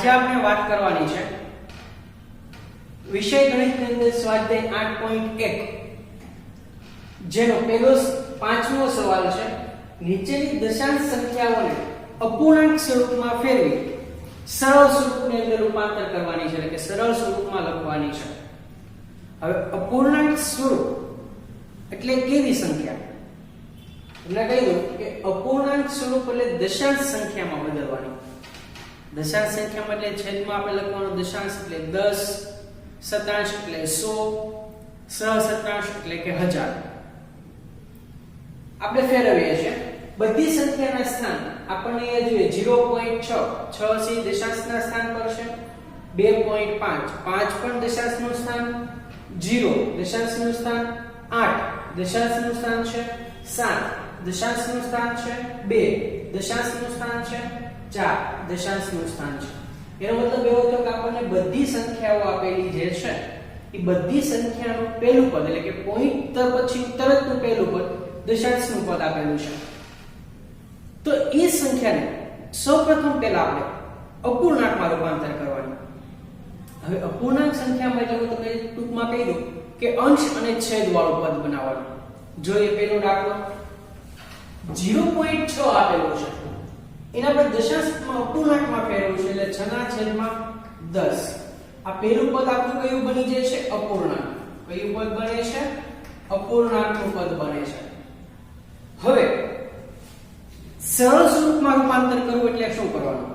આજે આપણે વાત કરવાની છે વિષય ગણિતની અંદર સ્વાધ્યાય 8.1 જેનો પહેલો પાંચમો સવાલ છે નીચેની દશાંશ સંખ્યાઓને અપૂર્ણાંક સ્વરૂપમાં ફેરવી સરળ સ્વરૂપની અંદર રૂપાંતર કરવાની છે એટલે કે સરળ સ્વરૂપમાં લખવાની છે। હવે અપૂર્ણાંક સ્વરૂપ એટલે કેવી સંખ્યા? તમને કહી દઉં કે અપૂર્ણાંક સ્વરૂપ એટલે દશાંશ સંખ્યામાં બદલવાની। દશાંશ સંખ્યામાં એટલે છેદમાં આપણે લખવાનું દશાંશ એટલે 10, શતાંશ એટલે 100, સહસ્ત્રાંશ એટલે કે 1000। આપણે ફેરવીએ છીએ બધી સંખ્યાના સ્થાન આપણને એ જોઈએ 0.6 6 સી દશાંશના સ્થાન પર છે, 2.5 5 પણ દશાંશનું સ્થાન, 0 દશાંશનું સ્થાન, 8 દશાંશનું સ્થાન છે, 7 દશાંશનું સ્થાન છે, 2 દશાંશનું સ્થાન છે, 4 દશાંશનું સ્થાન છે। એનો મતલબ એવો થયો કે આપણને બધી સંખ્યાઓ આપેલી જે છે એ બધી સંખ્યાનું પહેલું પદ એટલે કે પોઈન્ટ પછી તરતનું પહેલું પદ દશાંશનું પદ આપેલું છે। તો એ સંખ્યાને સૌપ્રથમ પહેલા આપણે અપૂર્ણાંકમાં રૂપાંતર કરવાનું। હવે અપૂર્ણાંક સંખ્યામાં એટલે હું તમને ટૂંકમાં કહી દઉં કે અંશ અને છેદ વાળું પદ બનાવવાનું। જોઈએ પહેલો દાખલો 0.6 આપેલો છે, એના પર દશાંશમાં અપૂર્ણાંકમાં ફેરવવું છે એટલે 6/10। આ પહેલું પદ આપણું કયું બની જાય છે? અપૂર્ણાંક। કયું પદ બને છે? અપૂર્ણાંકનું પદ બને છે। હવે સરળ સ્વરૂપમાં રૂપાંતર કરવું એટલે શું કરવાનું?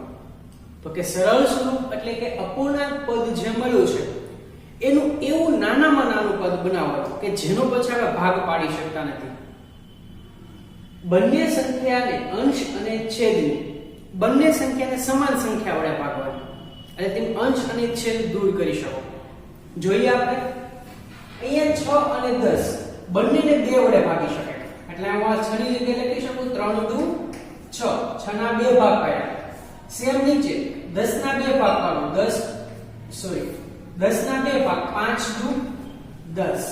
તો કે સરળ સ્વરૂપ એટલે કે અપૂર્ણાંક પદ જે મળ્યું છે એનું એવું નાનામાં નાનું પદ બનાવવાનું કે જેનો પછી આપણે ભાગ પાડી શકતા નથી। બંને સંખ્યાને અંશ અને છેદની બંને સંખ્યાને સમાન સંખ્યા વડે ભાગવાની અને તેમ અંશ અને છેદ દૂર કરી શકો। જોઈએ આપણે અહીંયા 6 અને 10 બંનેને 2 વડે ભાગી શકાય એટલે આમાં 6 ની જગ્યાએ લખી શકું 3 દુ 6 6 ના 2 ભાગ પાડ્યા। સેમ નીચે 10 ના 2 ભાગ પાડો 10 ના 2 ભાગ 5 દુ 10।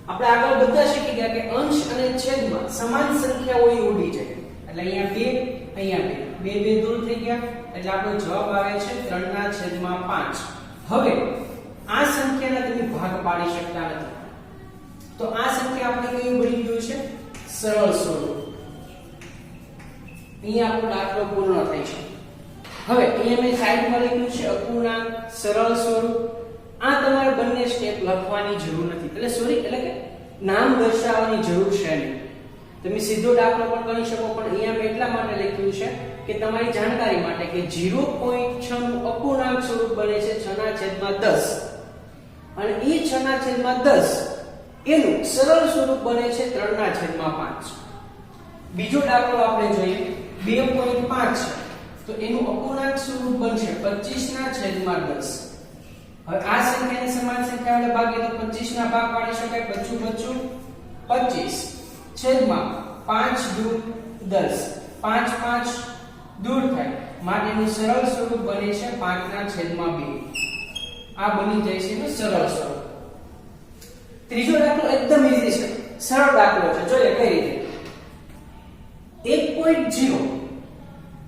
આપણે આગળ બધા શીખી ગયા કે અંશ અને છેદમાં સમાન સંખ્યાઓ ઉડી જાય એટલે અહીંયા 2 દૂર થઈ ગયા એટલે આપણો જવાબ આવે છે 3/5। હવે આ સંખ્યાના તમે ભાગ પાડી શકતા નથી તો આ સંખ્યા આપણે કયું બની ગયું છે? સરળ સ્વરૂપ। અહીંયા આપણો દાખલો પૂર્ણ થાય છે। હવે અહીંયા મેં સાઈડમાં લખ્યું છે અપૂર્ણાંક, સરળ સ્વરૂપ। આ તમારે બંને સ્ટેપ લખવાની જરૂર નથી એટલે કે નામ દર્શાવવાની જરૂર છે નહીં। તમે સીધો દાખલો પણ ગણી શકો પણ અહીંયા મેં એટલા માટે લખ્યું છે કે તમારી જાણકારી માટે કે 0.6 નું અપૂર્ણાંક સ્વરૂપ બને છે 6/10 અને એ 6/10 એનું સરળ સ્વરૂપ બને છે 3/5। બીજો દાખલો આપણે જોઈએ 2.5 તો એનું અપૂર્ણાંક સ્વરૂપ બનશે 25/10। હવે આ સંખ્યાને સમાન સંખ્યા વડે ભાગીએ તો 25 ના ભાગ પાડી શકાય, બચ્ચું 25 છેદમાં 5 દુ 10 5 દૂર થાય માટે એનું સરળ સ્વરૂપ બને છે 5/2। આ બની જાય છે એનું સરળ સ્વરૂપ। ત્રીજો દાખલો એકદમ ઈઝી છે, સરળ દાખલો છે, જોઈએ કઈ રીતે 1.0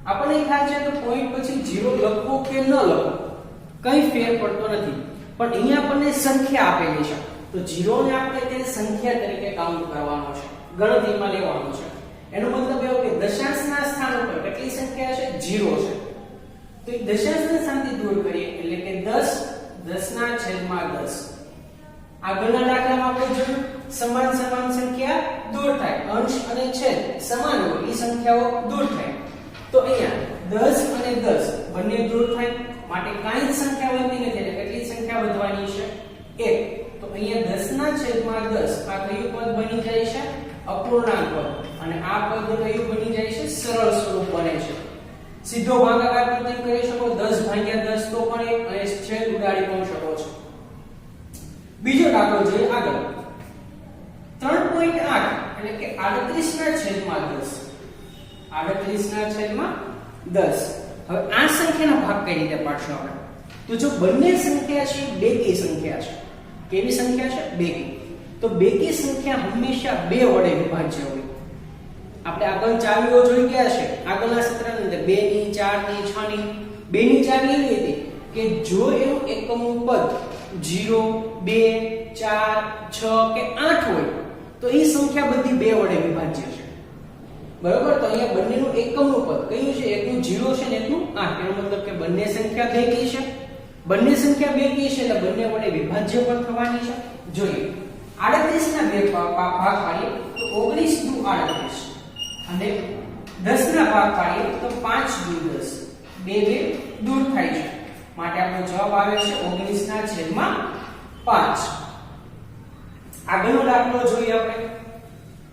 આપણને ખ્યાલ છે કે પોઈન્ટ પછી 0 લખવો કે ન લખવો કઈ ફેર પડતો નથી પણ અહીંયા આપણને સંખ્યા આપેલી છે તો 0 ને આપણે તેને સંખ્યા તરીકે કાઉન્ટ કરવાનો છે, ગણતરીમાં લેવાનો છે। એનો મતલબ એવો કે દશાંશના સ્થાન ઉપર કેટલી સંખ્યા છે? 0 છે તો એ દશાંશના સ્થાનથી દૂર કરીએ એટલે કે 10/10। આગળના દાખલામાં આપણે જોયું સમાન સંખ્યા દૂર થાય, અંશ અને છેદ સમાન હોય એ સંખ્યાઓ દૂર થાય તો અહીંયા 10 અને 10 બંને દૂર થાય માટે કાંઈ સંખ્યા વધતી નથી એટલે કેટલી સંખ્યા વધવાની છે? 1 તો અહીંયા 10/10 આ કયું પદ બની જાય છે? અપૂર્ણાંક પદ અને આ પદ કયું બની જાય છે? સરળ સ્વરૂપ બને છે। સીધો ભાગાકાર પણ કરી શકો 10/10 તો પણ અને છેદ ઉડાડી પણ શકો છો। બીજો દાખલો જોઈએ આગળ 3.8 એટલે કે 38/10 38/10। હવે આ સંખ્યાનો ભાગ કઈ રીતે પાડશું આપણે? તો જો બંને સંખ્યા છે બેકી સંખ્યા છે, કેવી સંખ્યા છે? બેકી। તો બેકી સંખ્યા હંમેશા 2 વડે વિભાજ્ય હોય। આપણે આગળ ચાવીઓ જોઈ ગયા છે આગળના સત્રની અંદર 2 ની 4 ની 6 ની 2 ની ચાવી એવી હતી કે જો એનું એકમનું પદ 0 2 4 6 કે 8 હોય તો એ સંખ્યા બધી 2 વડે વિભાજ્ય છે. બરોબર? તો અહીંયા બંનેનું એકમનું પદ કયું છે? એકનું 0 છે ને એકનું 8. એનો મતલબ કે બંને સંખ્યા 2 કી છે. બંને સંખ્યા 2 કી છે એટલે બંને વડે વિભાજ્ય પણ થવાની છે. જોઈએ 38 ના બે ભાગ પાડીએ તો 19 દુ 38 અને 10 ના ભાગ પાડીએ તો 5 દુ 10. 2 દૂર થાય છે માટે આપણો જવાબ આવે છે 19 ના છેદમાં 5. આગળનો દાખલો જોઈએ આપણે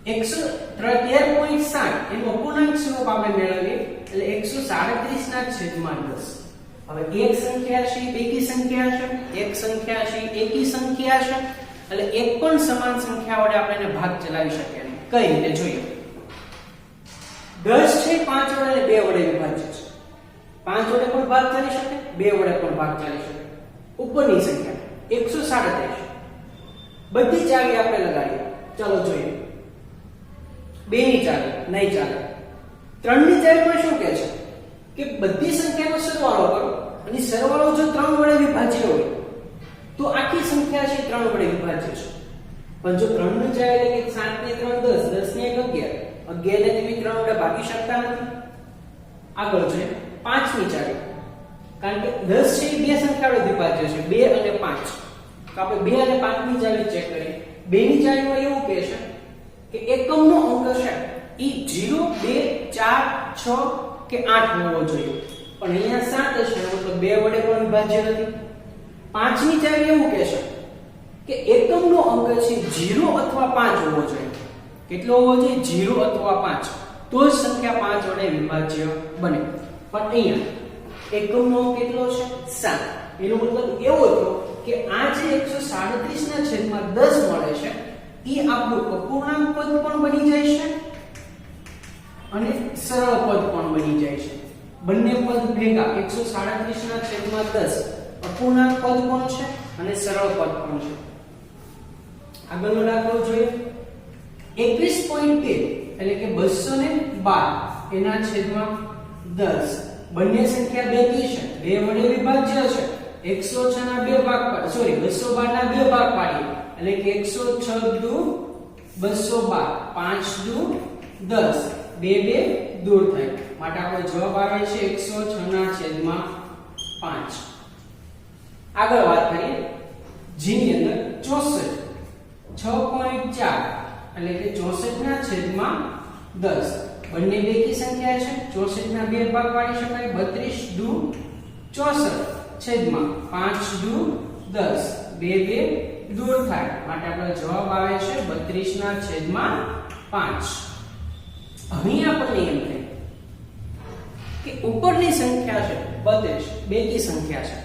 113.7 એનું અપૂર્ણાંક સ્વરૂપ આપણે મેળવીએ એટલે 137 ના છેદમાં 10. હવે એક સંખ્યા છે બેકી સંખ્યા છે, એક સંખ્યા છે એકી સંખ્યા છે એટલે એક પણ સમાન સંખ્યા વડે આપણે એને ભાગ ચલાવી શકીએ નહીં. કઈ રીતે જોઈએ? 10 છે 5 વડે અને 2 વડે વિભાજ્ય છે. 5 વડે પણ ભાગ ચાલી શકે, 2 વડે પણ ભાગ ચાલી શકે. ઉપરની સંખ્યા 137 બધી ચાવી આપણે લગાડીએ. ચાલો જોઈએ 2 ની ચાવી નહીં ચાલે. 3 ની ચાવીમાં શું કહે છે કે બધી સંખ્યાનો સરવાળો કરો અને સરવાળો જો 3 વડે વિભાજ્ય હોય તો આખી સંખ્યા છે 3 વડે વિભાજ્ય છે. પણ જો 3 ની ચાવી એટલે કે 7 ને 3 10, 10 ને 1 11, 11 ને તમે 3 વડે ભાગી શકતા નથી. આગળ જોઈએ 5 ની ચાવી. કારણ કે 10 છે એ બે સંખ્યા વડે વિભાજ્ય છે 2 અને 5. તો આપણે 2 અને 5 ની ચાવી ચેક કરીએ. 2 ની ચાવીમાં એવું કહે છે કે એકમનો અંક છે ઈ 0 2 4 6 કે 8 હોવો જોઈએ. પણ અહીંયા 7 છે મતલબ 2 વડે પણ વિભાજ્ય નથી. 5 ની ચાવી એવું કહે છે કે એકમનો અંક છે 0 અથવા 5 હોવો જોઈએ. કેટલો હોવો જોઈએ? 0 અથવા 5. તો જ સંખ્યા 5 વડે વિભાજ્ય બને. પણ અહીંયા એકમનો અંક કેટલો છે? 7. એનો મતલબ એવો થયો કે આ જે 137 ના છેદમાં 10 મળે છે એ આપણું અપૂર્ણાંક પદ પણ બની જાય છે અને સરળ પદ પણ બની જાય છે. બંને પદ ભેગા 137 ના છેદમાં 10 અપૂર્ણાંક પદ પણ છે અને સરળ પદ પણ છે. આગળનો દાખલો જોઈએ 21.2 એટલે કે 212 એના છેદમાં 10. બંને સંખ્યા બેકી છે, 2 વડે વિભાજ્ય છે. 106 ના બે ભાગ પાડીએ, સોરી 212 ના બે ભાગ પાડીએ એટલે કે 106 દુ 212, 5 દુ 10, 2 દૂર થાય માટે આપણો જવાબ આવે છે 106 ના છેદમાં 5. આગળ વાત કરીએ જી ની અંદર 64 6.4 એટલે કે 64 ના છેદમાં 10. બંને બેકી સંખ્યા છે. 64 ના બે ભાગ પાડી શકાય. 32 દુ 64 છેદમાં 5 દુ 10, 2 દૂર થાય માટે આપણો જવાબ આવે છે 32 ના છેદમાં 5. અહીં આપણને એમ થાય કે ઉપરની સંખ્યા છે 32 બેકી સંખ્યા છે.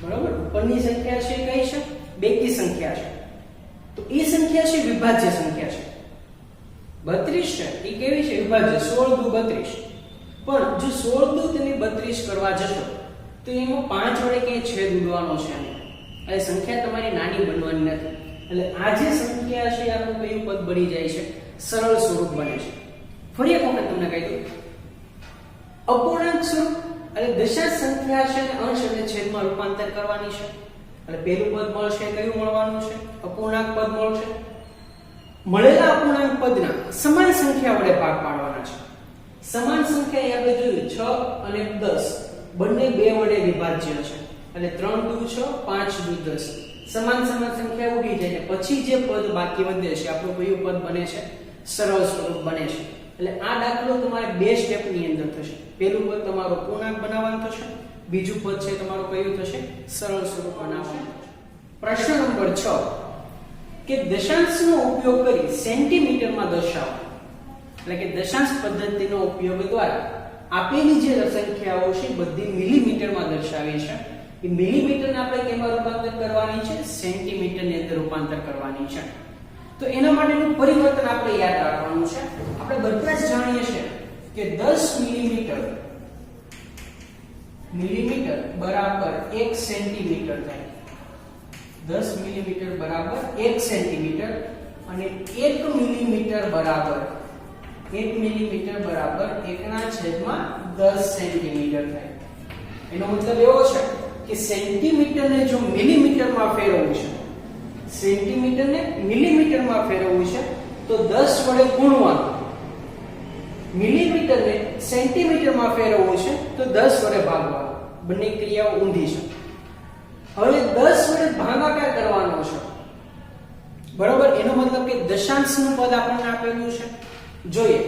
બરોબર? ઉપરની સંખ્યા છે કઈ છે? બેકી સંખ્યા છે. તો એ સંખ્યા છે વિભાજ્ય સંખ્યા છે. 32 છે એ કેવી છે? વિભાજ્ય. 16 દુ 32. પણ જો 16 દુ તમે 32 કરવા જશો તો એમાં 5 વડે ક્યાંય છેદ ઉડવાનો છે નહીં. એટલે સંખ્યા તમારી નાની બનવાની નથી. એટલે આ જે સંખ્યા છે આપણું કયું પદ બની જાય છે? સરળ સ્વરૂપ બને છે. ફરી એક વખત તમને કહી દઉં અપૂર્ણાંક સ્વરૂપ એટલે દશાંશ સંખ્યા છે અને અંશ અને છેદમાં રૂપાંતર કરવાની છે. એટલે પહેલું પદ મળશે કયું મળવાનું છે? અપૂર્ણાંક પદ મળશે. મળેલા અપૂર્ણાંક પદના સમાન સંખ્યા વડે ભાગ પાડવાના છે. સમાન સંખ્યા આપણે જોયું 6 અને 10 બંને 2 વડે વિભાજ્ય છે. એટલે 3 દુ 6, 5 દુ 10 સમાન સંખ્યા ઉડી જાય પછી જે પદ બાકી વધે છે આપણું કયું પદ બને છે? સરળ સ્વરૂપ બને છે. એટલે આ દાખલો તમારે 2 સ્ટેપ ની અંદર થશે. પહેલું પદ તમારો પૂર્ણાંક બનાવવાનું થશે, બીજું પદ છે તમારું કયું થશે? સરળ સ્વરૂપ બનાવવાનું. પ્રશ્ન નંબર 6 કે દશાંશનો ઉપયોગ કરી સેન્ટીમીટરમાં દર્શાવો. એટલે કે દશાંશ પદ્ધતિનો ઉપયોગ દ્વારા આપેલી જે સંખ્યાઓ છે બધી મિલીમીટરમાં દર્શાવી છે. એ મિલીમીટરને આપણે કેમાં રૂપાંતર કરવાની છે? સેન્ટીમીટરની અંદર રૂપાંતર કરવાની છે. તો એના માટેનું પરિવર્તન આપણે યાદ રાખવાનું છે. આપણે બધા જ જાણીએ છીએ કે 10 મિલીમીટર બરાબર 1 સેન્ટીમીટર થાય. 10 મિલીમીટર બરાબર 1 સેન્ટીમીટર અને 1 મિલીમીટર બરાબર 1 મિલીમીટર બરાબર 1 ના છેદમાં 10 સેન્ટીમીટર થાય. એનો મતલબ એવો છે કે સેન્ટીમીટરને જો મિલીમીટરમાં ફેરવવું છે, સેન્ટીમીટરને મિલીમીટરમાં ફેરવવું છે તો 10 વડે ગુણવાનું, મિલીમીટરને સેન્ટીમીટરમાં ફેરવવું છે તો 10 વડે ભાગવાનું. બંને ક્રિયાઓ ઊંધી છે. હવે 10 વડે ભાગાકાર કરવાનો છે, બરોબર. એનો મતલબ કે દશાંશનું પદ આપણને આપેલું છે. જોઈએ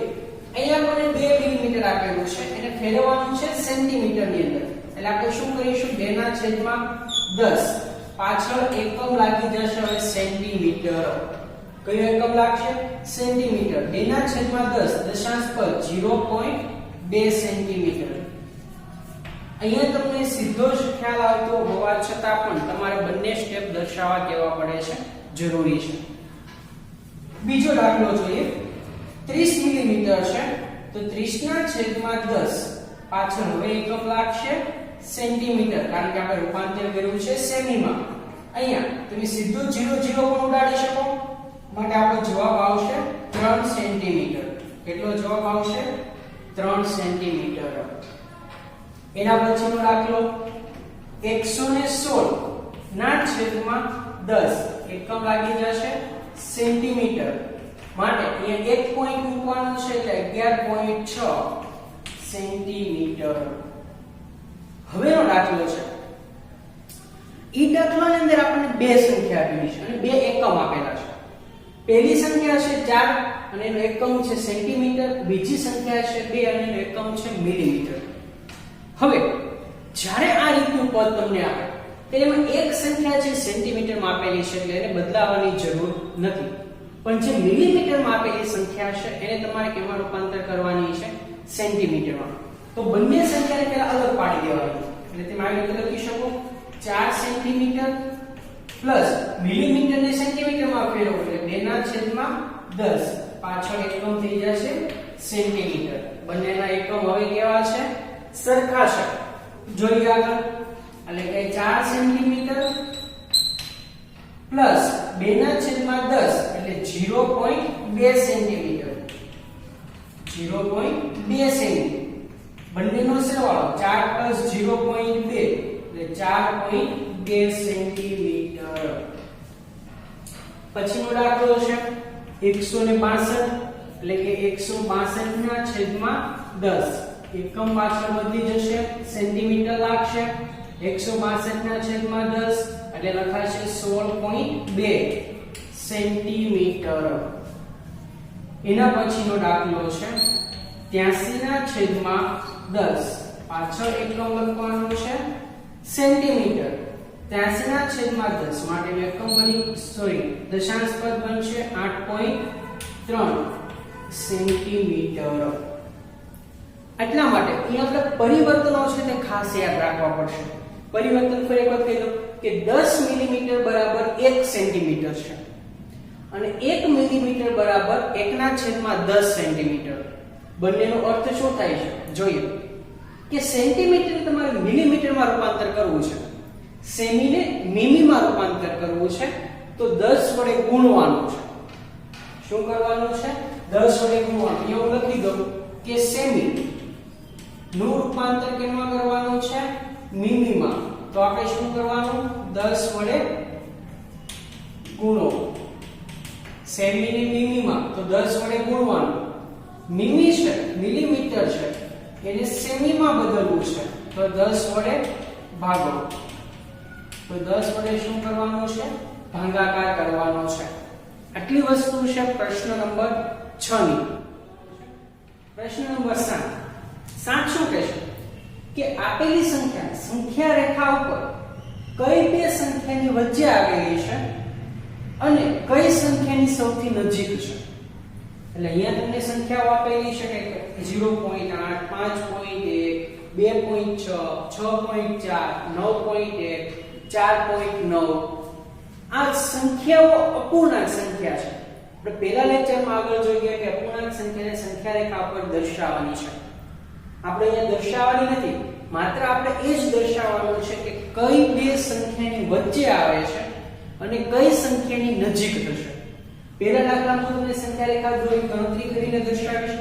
અહીંયા મને 2 મિલીમીટર આપેલું છે, એને ફેરવવાનું છે સેન્ટીમીટરની અંદર. એટલે આપણે શું કરીશું? 2/10. પાછળ એકમ લાગી જશે હવે સેન્ટીમીટર. કયો એકમ લાગશે? સેન્ટીમીટર. 2/10 દશાંશ પદ 0.2 સેન્ટીમીટર. અહીંયા તમને સીધો જ ખ્યાલ આવતો હોવા છતાં પણ તમારે બંને સ્ટેપ દર્શાવવા કેવા પડે છે, જરૂરી છે. બીજો દાખલો જોઈએ. 30 મિલીમીટર છે તો 30/10 પાછળ હવે એકમ લાગશે સેન્ટીમીટર, કારણ કે આપણે રૂપાંતર કર્યું છે સેમીમાં. અહીંયા તમે સીધું 0 0 પણ ઉડાડી શકો, માટે આપણો જવાબ આવશે 3 સેન્ટીમીટર. કેટલો જવાબ આવશે? 3 સેન્ટીમીટર. એના પછીનો દાખલો 116/10 એકમ લાગી જશે સેન્ટીમીટર, માટે અહીંયા એક પોઈન્ટ મૂકવાનો છે એટલે 11.6 સેન્ટીમીટર. હવેનો દાખલો છે. ઈ દાખલાની અંદર આપણને બે સંખ્યા આપેલી છે અને બે એકમ આપેલા છે. પહેલી સંખ્યા છે 4 અને એનો એકમ છે સેન્ટીમીટર, બીજી સંખ્યા છે 2 અને એનો એકમ છે મિલીમીટર. હવે જ્યારે આ રીતનું પદ તમને આપે તેમાં એક સંખ્યા છે સેન્ટીમીટરમાં આપેલી છે એટલે એને બદલાવવાની જરૂર નથી, પણ જે મિલીમીટરમાં આપેલી સંખ્યા છે એને તમારે કેમાં રૂપાંતર કરવાની છે? સેન્ટીમીટરમાં. તો બંને સંખ્યાને પહેલા અલગ પાડી દેવાની. એટલે તમે આવી રીતે લખી શકો 4 સેન્ટીમીટર પ્લસ મિલીમીટરને સેન્ટીમીટરમાં ફેરવો એટલે 2/10 પાછળ એકમ થઈ જશે સેન્ટીમીટર. બંનેના એકમ હવે કેવા છે? સરખા છે. જોઈએ આગળ. એટલે કે 4 સેન્ટીમીટર પ્લસ 2/10 એટલે 0.2 સેન્ટીમીટર. 0.2 સેન્ટીમીટર. બંનેનો સરવાળો 4 + 0.2 એટલે 4.2 સેન્ટીમીટર. પછીનો દાખલો છે 162 એટલે કે 162/10 એકમ પાછળ વધી જશે સેન્ટીમીટર લાગશે. 162/10 એટલે લખાશે 16.2 સેન્ટીમીટર. એના પછીનો દાખલો છે 83/10 પાછળ એકમ લખવાનું છે સેન્ટીમીટર. 83/10 માટે એકમ બની દશાંશ પદ બનશે 8.3 સેન્ટીમીટર. એટલા માટે અહીં આપણે પરિવર્તનો છે તે ખાસ યાદ રાખવા પડશે. પરિવર્તન ફરી એક વખત કહી દઉં કે 10 મિલીમીટર બરાબર 1 સેન્ટીમીટર છે અને 1 મિલીમીટર બરાબર 1/10 સેન્ટીમીટર. બંનેનો અર્થ શું થાય છે જોઈએ. કે સેન્ટીમીટર તમારે મિલીમીટરમાં રૂપાંતર કરવું છે, સેમીને મીમીમાં રૂપાંતર કરવું છે તો 10 વડે ગુણવાનું છે. શું કરવાનું છે? 10 વડે ગુણવાનું. એવું લખી દો કે સેમી નું રૂપાંતર કેમાં કરવાનું છે? મીમીમાં. તો આપણે શું કરવાનું? 10 વડે ગુણો. સેમી ને મીમીમાં તો 10 વડે ગુણવાનું. મીમી છે મિલીમીટર છે એને સેમીમાં બદલવું છે તો 10 વડે ભાગો. તો 10 વડે શું કરવાનું છે? ભાગાકાર કરવાનો છે. આટલી વસ્તુ છે પ્રશ્ન નંબર 6 ની. પ્રશ્ન નંબર 7 શું કહે છે કે આપેલી સંખ્યા રેખા ઉપર કઈ બે સંખ્યાની વચ્ચે આવેલી છે અને કઈ સંખ્યાની સૌથી નજીક છે. એટલે અહીંયા તમને સંખ્યાઓ આપેલી છે કે 0.8 5.1 2.6 6.4 9.1 4.9. આ સંખ્યાઓ અપૂર્ણાંક સંખ્યા છે. આપણે પહેલા લેક્ચરમાં આગળ જોઈ ગયા કે અપૂર્ણાંક સંખ્યાને સંખ્યા રેખા પર દર્શાવવાની છે. આપણે અહીંયા દર્શાવવાની નથી, માત્ર આપણે એ જ દર્શાવવાનું છે કે કઈ બે સંખ્યાની વચ્ચે આવે છે અને કઈ સંખ્યાની નજીક થશે. પહેલા દાખલામાં તમને સંખ્યા રેખા દોરી ગણતરી કરીને દર્શાવીશ.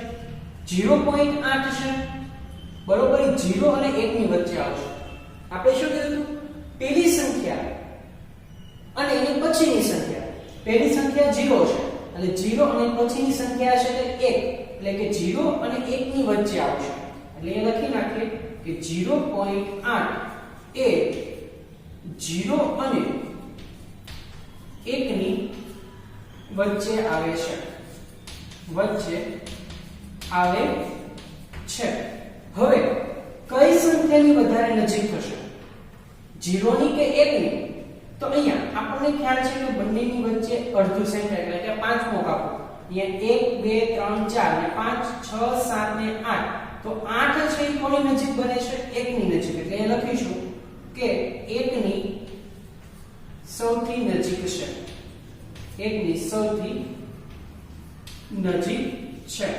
0.8 છે બરોબર, 0 અને 1 ની વચ્ચે આવશે. આપણે શું કીધું પહેલી સંખ્યા અને એની પછીની સંખ્યા પહેલી સંખ્યા 0 છે અને 0 અને પછીની સંખ્યા છે તે 1 એટલે કે 0 અને 1 ની વચ્ચે આવશે એટલે એ લખી નાખીએ કે 0.8 એ 0 અને 1 ની વચ્ચે આવે છે હવે કઈ સંખ્યાની વધારે નજીક થશે 0 ની કે 1 ની તો અહીંયા આપણને ખ્યાલ છે કે બંનેની વચ્ચે અડધું સંખ્યા એટલે કે 5 મોક આપો અહીંયા 1 2 3 4 ને 5 6 7 ને 8 તો 8 છે એ કોની નજીક બને છે 1 ની નજીક એટલે એ લખીશું કે 1 ની સૌથી નજીક છે 1 ની સૌથી નજીક છે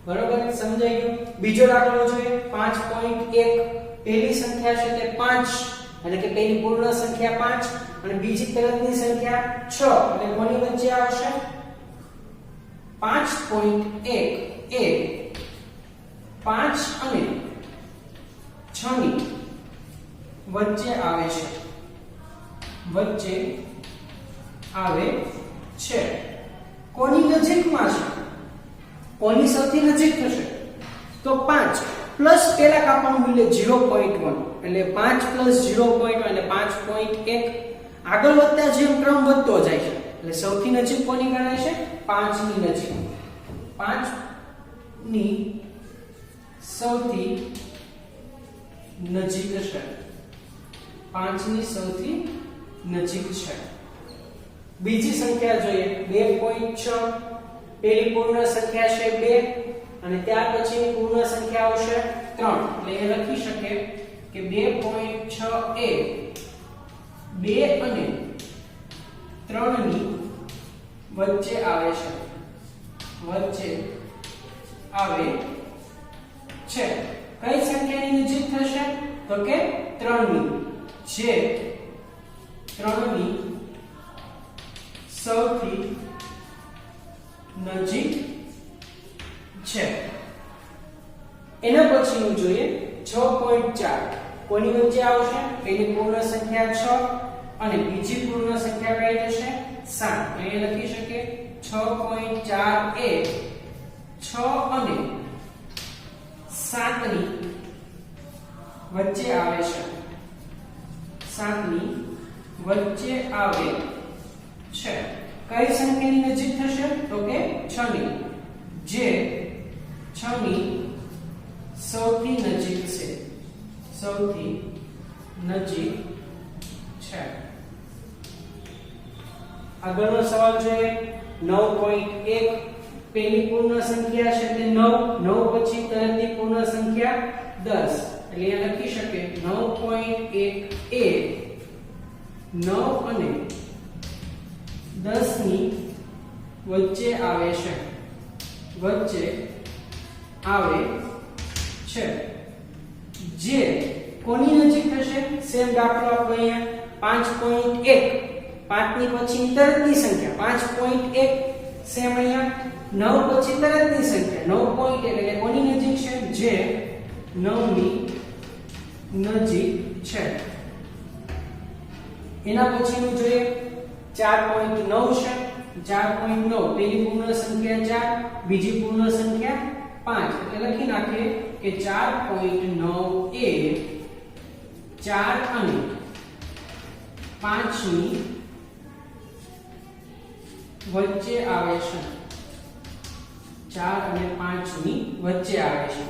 બરોબર સમજાઈ ગયું બીજો દાખલો જોઈએ 5.1 પહેલી સંખ્યા છે તે 5 એટલે કે પહેલી પૂર્ણ સંખ્યા 5 અને બીજી તરફની સંખ્યા 6 એટલે કોની વચ્ચે આવશે 5.1 એ 5 અને 6 ની વચ્ચે આવે છે કોની નજીકમાં છે કોની સૌથી નજીક થશે તો 5 પ્લસ પેલા કાપાનું મૂલ્ય 0.1 એટલે 5 પ્લસ 0.1 એટલે 5.1 આગળ વધતા જેમ ક્રમ વધતો જાય છે એટલે સૌથી નજીક કોની ગણાય છે 5 ની નજીક 5 ની સૌથી નજીક છે 5 ની સૌથી નજીક છે બીજી સંખ્યા જોઈએ 2.6 પહેલી પૂર્ણ સંખ્યા છે 2 અને ત્યાર પછીની પૂર્ણ સંખ્યા આવશે 3 એટલે એ લખી શકે કે 2.6 એ 2 અને 3 ની વચ્ચે આવે છે કઈ સંખ્યાની નજીક થશે તો કે 3 ની જે 3 ની સૌથી નજીક છે એના પછીનું જોઈએ 6.4 કોની વચ્ચે આવશે પહેલી પૂર્ણ સંખ્યા 6 અને બીજી પૂર્ણ સંખ્યા કઈ થશે 7 એ લખી શકે 6.4 એ 6 અને 7 ની વચ્ચે આવે છે 7 ની વચ્ચે આવે છે કઈ સંખ્યાની નજીક થશે તો કે 6 ની જે 6 ની સૌથી નજીક છે આગળનો સવાલ જોઈએ 9.1 પહેલી પૂર્ણ સંખ્યા છે તે 9 પછી તરતની પૂર્ણ સંખ્યા 10 એટલે એ લખી શકે 9.1 એ 9 અને 10 ની વચ્ચે આવે છે જે કોની નજીક થશે સેમ દાખલો આપણે અહીંયા 5.1 5 ની પછી તરતની સંખ્યા 5.1 સેમ અહીંયા 9 પછી તરતની સંખ્યા 9.1 એટલે કોની નજીક છે જે 9 ની નજીક છે એના પછીનું જોઈએ 4.9 છે 4.9 પહેલી પૂર્ણ સંખ્યા 4 બીજી પૂર્ણ સંખ્યા 5 એટલે લખી નાખીએ કે 4.9 એ 4 અને 5 ની વચ્ચે આવે છે 4 અને 5 ની વચ્ચે આવે છે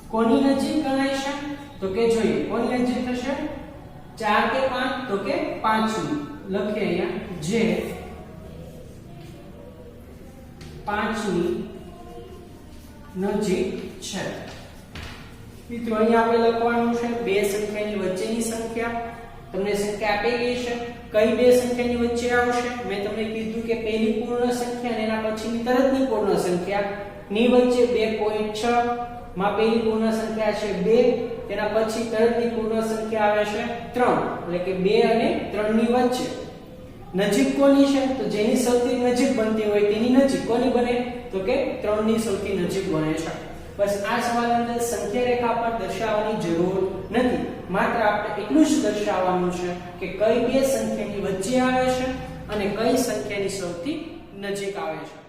કોની નજીક ગણાય છે તો કે જોઈએ કોની નજીક થશે 4 કે 5 તો કે 5 ની લખીએ અહીંયા જે 5 ની નજીક છે મિત્રો અહીંયા આપણે લખવાનું છે બે સંખ્યાની વચ્ચેની સંખ્યા તમને સંખ્યા આપેલી છે કઈ બે સંખ્યાની વચ્ચે આવશે મેં તમને કીધું કે પહેલી પૂર્ણ સંખ્યા અને એના પછીની તરતની પૂર્ણ સંખ્યા ની વચ્ચે 2.6 માં પહેલી પૂર્ણ સંખ્યા છે 2 તેના પછી તરતની પૂર્ણ સંખ્યા આવે છે 3 એટલે કે 2 અને 3 ની વચ્ચે નજીક કોની છે તો જેની સૌથી નજીક બનતી હોય તેની નજીક કોની બને તો કે 3 ની સૌથી નજીક બને છે બસ આ સવાલ અંદર સંખ્યા રેખા પર દર્શાવવાની જરૂર નથી, માત્ર આપણે એટલું જ દર્શાવવાનું છે કે કઈ બે સંખ્યાની વચ્ચે આવે છે અને કઈ સંખ્યાની સૌથી નજીક આવે છે.